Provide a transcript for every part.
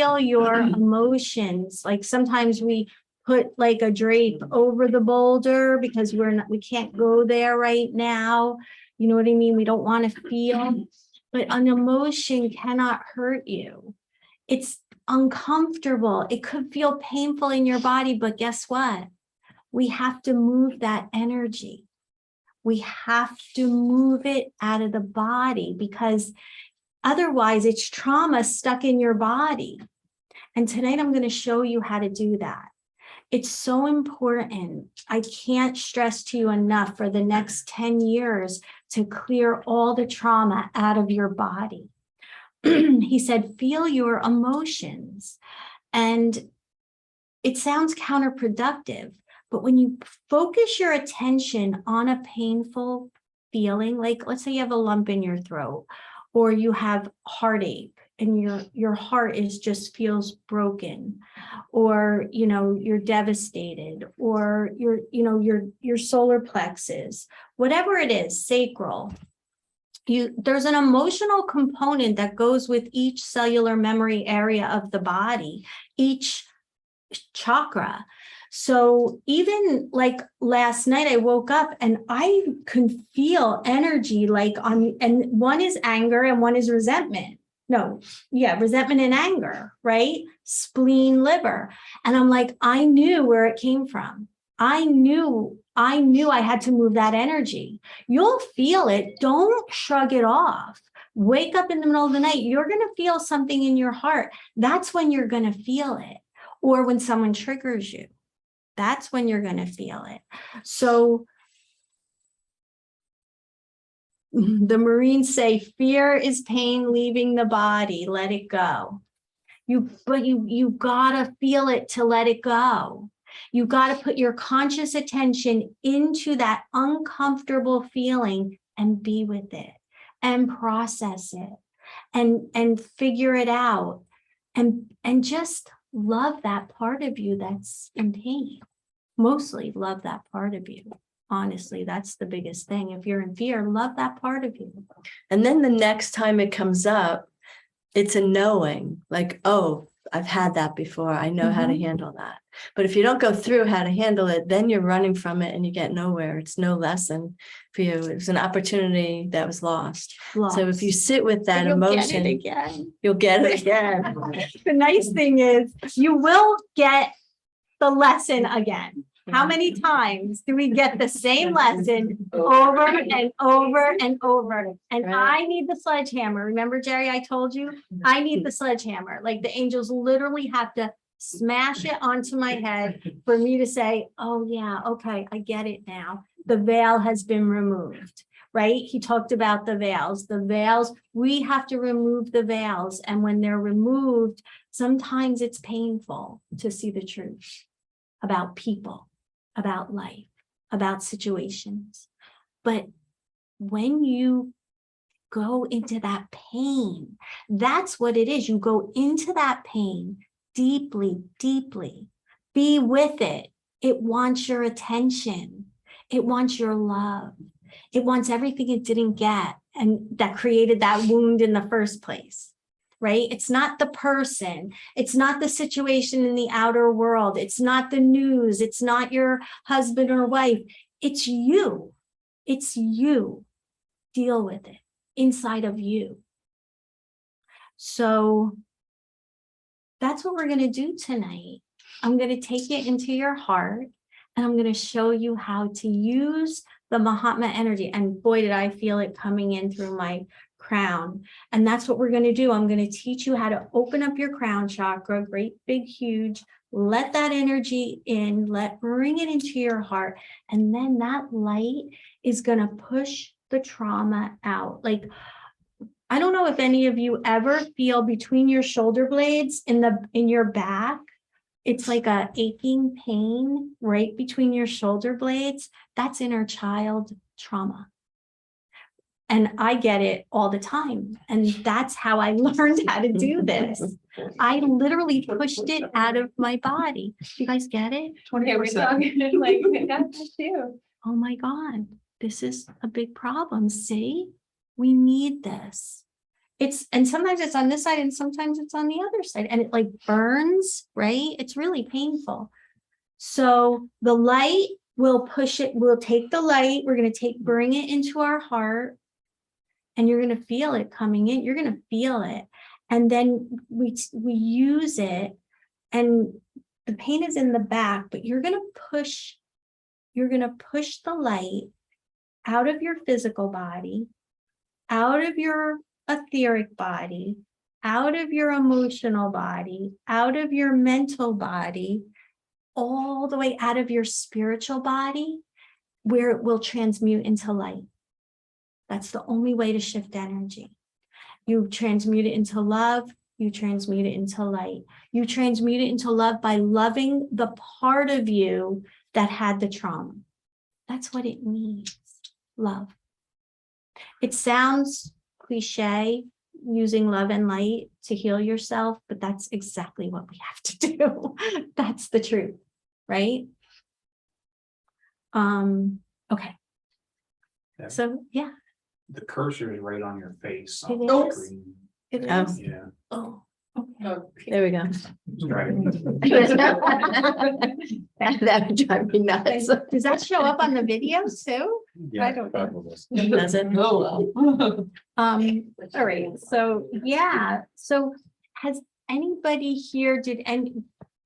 feel your emotions. Like sometimes we put like a drape over the boulder because we can't go there right now. You know what I mean? We don't want to feel, but an emotion cannot hurt you. It's uncomfortable. It could feel painful in your body, but guess what? We have to move that energy. We have to move it out of the body because otherwise it's trauma stuck in your body. And tonight I'm going to show you how to do that. It's so important. I can't stress to you enough for the next 10 years to clear all the trauma out of your body. He said, feel your emotions. And it sounds counterproductive, but when you focus your attention on a painful feeling, like let's say you have a lump in your throat, or you have heartache and your heart is just feels broken, or you're devastated, or your solar plexus, whatever it is, sacral. There's an emotional component that goes with each cellular memory area of the body, each chakra. So even like last night, I woke up and I can feel energy and one is anger and one is resentment. Resentment and anger, right? Spleen, liver. And I'm like, I knew where it came from. I knew I had to move that energy. You'll feel it. Don't shrug it off. Wake up in the middle of the night. You're going to feel something in your heart. That's when you're going to feel it. Or when someone triggers you, that's when you're going to feel it. So the Marines say, fear is pain leaving the body. Let it go. But you gotta feel it to let it go. You got to put your conscious attention into that uncomfortable feeling and be with it and process it and figure it out and just love that part of you that's in pain. Mostly love that part of you. Honestly, that's the biggest thing. If you're in fear, love that part of you. And then the next time it comes up, it's a knowing, like, oh, I've had that before. I know how to handle that. But if you don't go through how to handle it, then you're running from it and you get nowhere. It's no lesson for you. It was an opportunity that was lost. So if you sit with that emotion, you'll get it again. The nice thing is you will get the lesson again. How many times do we get the same lesson over and over and over? And I need the sledgehammer. Remember, Jerry, I told you, I need the sledgehammer. Like the angels literally have to smash it onto my head for me to say, oh yeah, okay, I get it now. The veil has been removed, right? He talked about the veils. The veils, we have to remove the veils. And when they're removed, sometimes it's painful to see the truth about people, about life, about situations. But when you go into that pain, that's what it is. You go into that pain deeply, deeply. Be with it. It wants your attention. It wants your love. It wants everything it didn't get and that created that wound in the first place. Right? It's not the person. It's not the situation in the outer world. It's not the news. It's not your husband or wife. It's you. It's you. Deal with it inside of you. So that's what we're going to do tonight. I'm going to take it into your heart and I'm going to show you how to use the Mahatma energy. And boy, did I feel it coming in through my crown. And that's what we're going to do. I'm going to teach you how to open up your crown chakra, great, big, huge, let that energy in, bring it into your heart. And then that light is going to push the trauma out. Like, I don't know if any of you ever feel between your shoulder blades in your back, it's like a aching pain right between your shoulder blades. That's inner child trauma. And I get it all the time. And that's how I learned how to do this. I literally pushed it out of my body. You guys get it? 20%. Like, got that too. Oh my God, this is a big problem. See, we need this. and sometimes it's on this side and sometimes it's on the other side, and it like burns, right? It's really painful. So the light will push it, we'll take the light, we're going to bring it into our heart, and you're going to feel it coming in. You're going to feel it. And then we use it, and the pain is in the back, but you're going to push the light out of your physical body, out of your etheric body, out of your emotional body, out of your mental body, all the way out of your spiritual body, where it will transmute into light. That's the only way to shift energy. You transmute it into love, you transmute it into light. You transmute it into love by loving the part of you that had the trauma. That's what it means, love. It sounds cliche, using love and light to heal yourself, but that's exactly what we have to do. That's the truth, right? Okay. Yeah. So yeah, The cursor is right on your face. It on the is? screen. it Oh. is. Yeah. Oh, okay. There we go. Right. That would drive me nuts. Does that show up on the videos too? Yeah, don't know. probably. Does it? All right, so yeah, so has anybody here,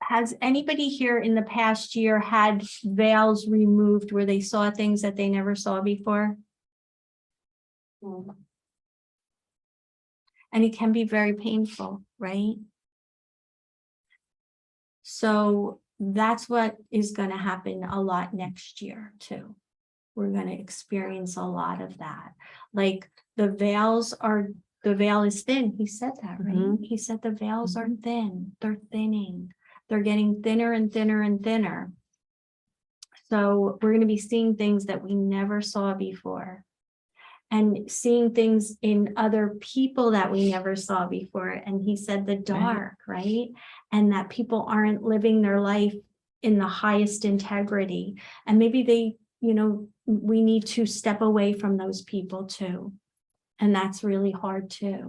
has anybody here in the past year had veils removed where they saw things that they never saw before? And it can be very painful, right? So that's what is going to happen a lot next year too. We're going to experience a lot of that. Like the veil is thin. He said that, right? Mhm. He said the veils are thin. They're thinning. They're getting thinner and thinner and thinner. So we're going to be seeing things that we never saw before. And seeing things in other people that we never saw before. And he said the dark, right? And that people aren't living their life in the highest integrity. And maybe they, we need to step away from those people too. And that's really hard too.